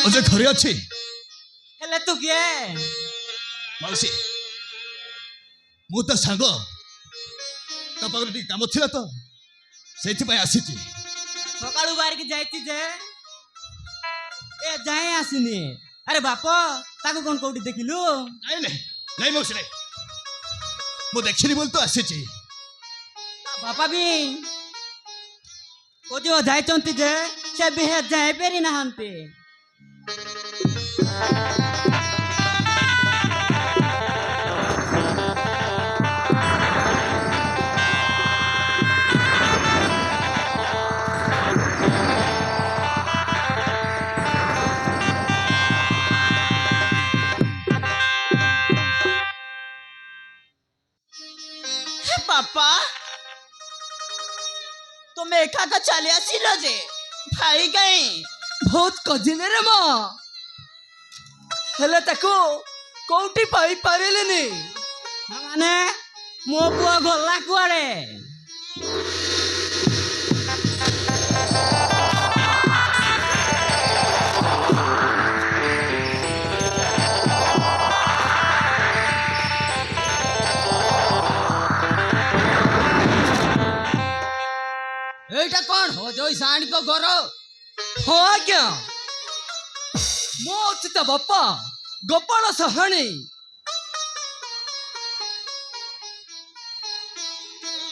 अजय घरे अच्छी हेले तू किए माउसी मु तो सांग ता पाखरे टी काम थिला तो सेथि पय आसीची सकाळू बाहर की जाईची जे ए जाए आसिनी अरे बाप ताको कोन कोठी देखिलु नहीं नहीं नहीं माउसी नहीं मु देखिनी बोल तो आसीची बापा भी ओ जो जाय चंती जे से बिहे जाए पेरी नहांते बापा तुम एका का चले आसिल जे भाई गई बहुत कजिले रे माँ हेले ताको कोठी पाई पारेलेनी माने मो पुआ गल्ला कुआरे एटा कौन हो जो साणी को गरो हो क्या मोच त बापा गोपाल सहणी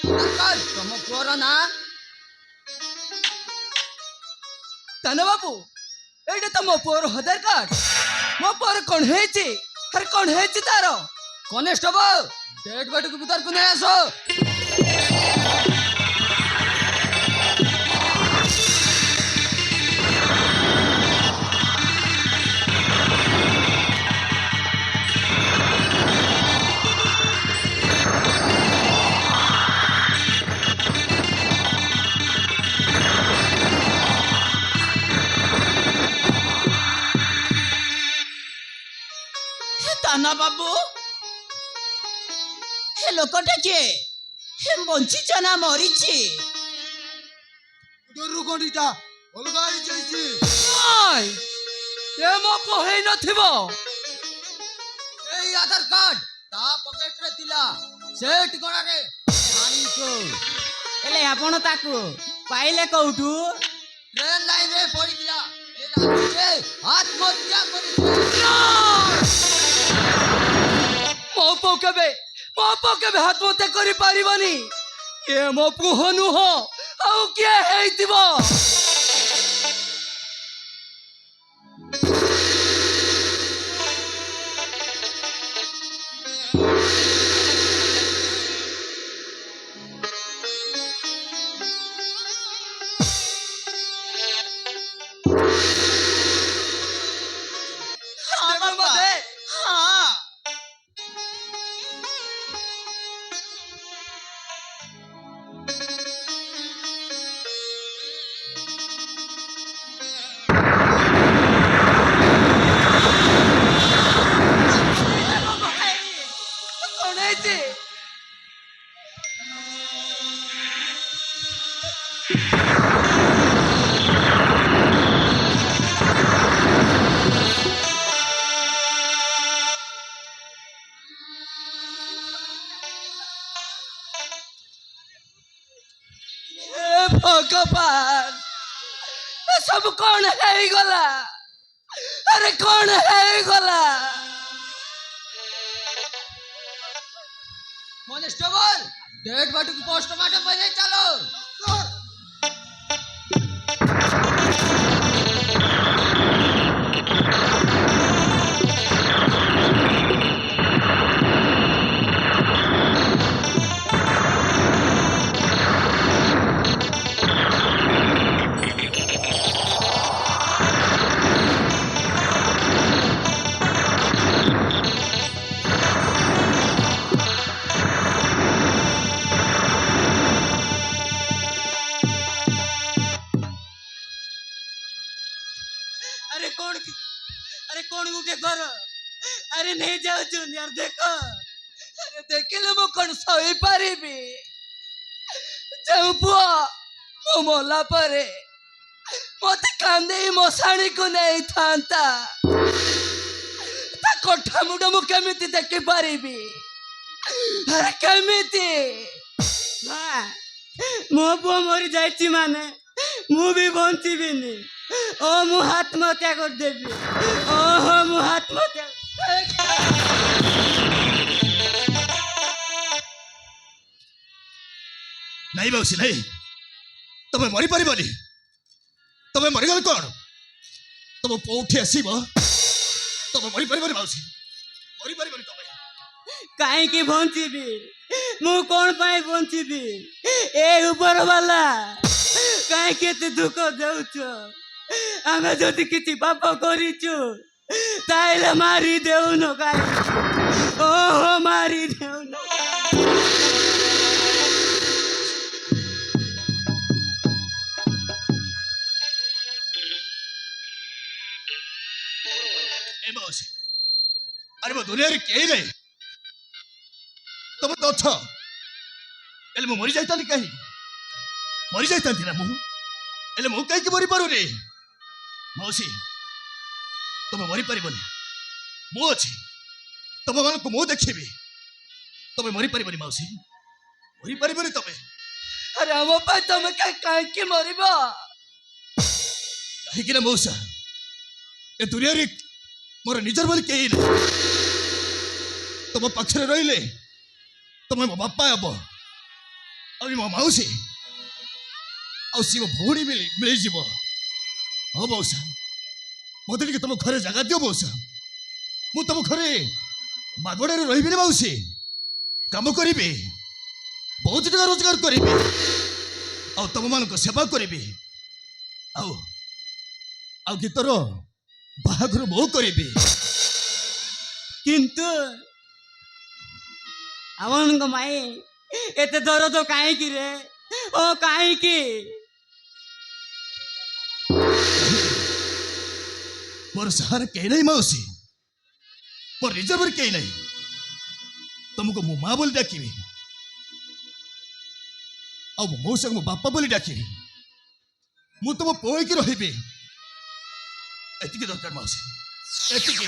अंकल तुम कोरो ना तने बाबू एटा तम पोर हदर काट मो पोर कोन हेची हर कोन हेची तारो कॉन्स्टेबल डेट बेट के भीतर को नहीं आसो ताना बाबू हे लोकटा के हे बंची चना मरीची डरु कोडीटा अलगाई जाईची নাই এ মো পহেই নথিব এই আধার কার্ড তা পকেট রে দিলা সে ঠিকনা রে আনিছো हेले आपण ताको पाइले कोठू ট্রেন লাইন রে পড়িলা এ রাতে আত্মহত্যা করিছে মো পকেবে আত্মহত্যা করি পারিবানি এ মো পুহ নুহ আউ কে হেইতিব हाँ बाबा हाँ কোন হইছে भगवान सब कौन है गला अरे कौन है गला कॉन्स्टेबल डेट बाटू की पोस्टमार्टम बजे चलो अरे कौन उठे कर अरे नहीं जाओ चुन यार देखो अरे देखिले मो कौन सही पारिबी जाऊ पुआ मो मोला परे ମତେ କାନ୍ଦେଇ ମଶାଣୀକୁ ନେଇଥାନ୍ତା ତା କଠା ମୁଣ୍ଡ ମୁଁ କେମିତି ଦେଖିପାରିବି? ଆରେ କେମିତି? ମା ମୋ ପୁଅ ମରି ଯାଇଛି ମାନେ ମୁଁ ବି ବଞ୍ଚିବିନି। ଓ ମୁଁ ଆତ୍ମହତ୍ୟା କରିଦେବି। ଓହୋ ମୁଁ ଆତ୍ମହତ୍ୟା। ନାଇଁ ମାଉସୀ ନାଇଁ, ତମେ ମରିପାରିବନି। ତମେ ମରିଗଲେ କଣ? ତମ ପୁଅ ଉଠି ଆସିବ, ତମେ ମରିପାରିବନି ମାଉସୀ, ମରିପାରିବନି ତମେ। କାହିଁକି ବଞ୍ଚିବି? ମୁଁ କଣ ପାଇଁ ବଞ୍ଚିବି? ଏ ଉପର ବାଲା କାହିଁକି ଏତେ ଦୁଃଖ ଦେଉଛ? ଆମେ ଯଦି କିଛି ପାପ କରିଛୁ ତାହେଲେ ମାରି ଦେଉନ କାହିଁକି? ଓହୋ ମାରି ଦେଉନ। ଏ ମାଉସୀ, ଆରେ ମୋ ଦୁନିଆରେ କେହି ନାହିଁ, ତମେ ତ ଅଛ। ହେଲେ ମୁଁ ମରିଯାଇଥାନ୍ତି କାହିଁ? ମରିଯାଇଥାନ୍ତି ନା ମୁଁ, ହେଲେ ମୁଁ କାହିଁକି ମରିପାରୁନି? ମାଉସୀ ତମେ ମରିପାରିବନି, ମୁଁ ଅଛି, ତମମାନଙ୍କୁ ମୁଁ ଦେଖିବି। ତମେ ମରିପାରିବନି ମାଉସୀ, ମରିପାରିବନି ତମେ। ଆରେ ଆମ ପାଇଁ ତମେ କାହିଁକି ମରିବ? କାହିଁକି ନା ମଉସା, ଏ ଦୁନିଆରେ ମୋର ନିଜର ବୋଲି କେହି ନାହିଁ। ତମ ପାଖରେ ରହିଲେ ତମେ ମୋ ବାପା ହେବ, ଆଉ ମୋ ମାଉସୀ, ଆଉ ସିଏ ମୋ ଭଉଣୀ ମିଳିଯିବ। ହଁ ମଉସା, ମତେ ଟିକେ ତମ ଘରେ ଜାଗା ଦିଅ ମଉସା। ମୁଁ ତମ ଘରେ ମାଗଣାରେ ରହିବିନି ମାଉସୀ, କାମ କରିବି, ବହୁତ ଟଙ୍କା ରୋଜଗାର କରିବି, ଆଉ ତମମାନଙ୍କ ସେବା କରିବି, ଆଉ ଆଉ ଗୀତର ବାହାଘର ମୁଁ କରିବି। କିନ୍ତୁ ଆମମାନଙ୍କ ମାଇଁ ଏତେ ଦରଦ କାହିଁକି ରେ? ଓ କାହିଁକି? ମୋର ସାହାରା କେହି ନାହିଁ ମାଉସୀ, ମୋର ନିଜ ବୋଲି କେହି ନାହିଁ। ତମକୁ ମୁଁ ମା ବୋଲି ଡାକିବି, ଆଉ ମୋ ମଉସାକୁ ମୋ ବାପା ବୋଲି ଡାକିବି। ମୁଁ ତମ ପୁଅ ହେଇକି ରହିବି। ଏତିକି ଦରକାର ମାଉସୀ, ଏତିକି।